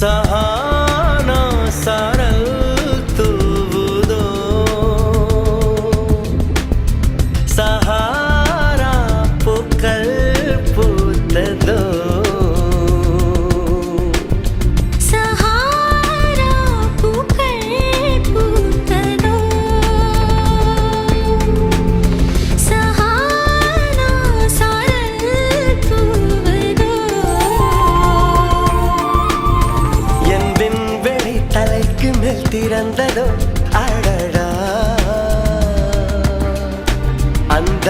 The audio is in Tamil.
சஹானா சாரல் தூவுதோ சஹாரா பூக்கள் பூத்ததோ சஹாரா பூக்கள் பூத்ததோ சஹாரா சாரல் தூவுதோ என் விண்வெளி தலைக்கு மேல் திறந்ததோ அடடா அந்த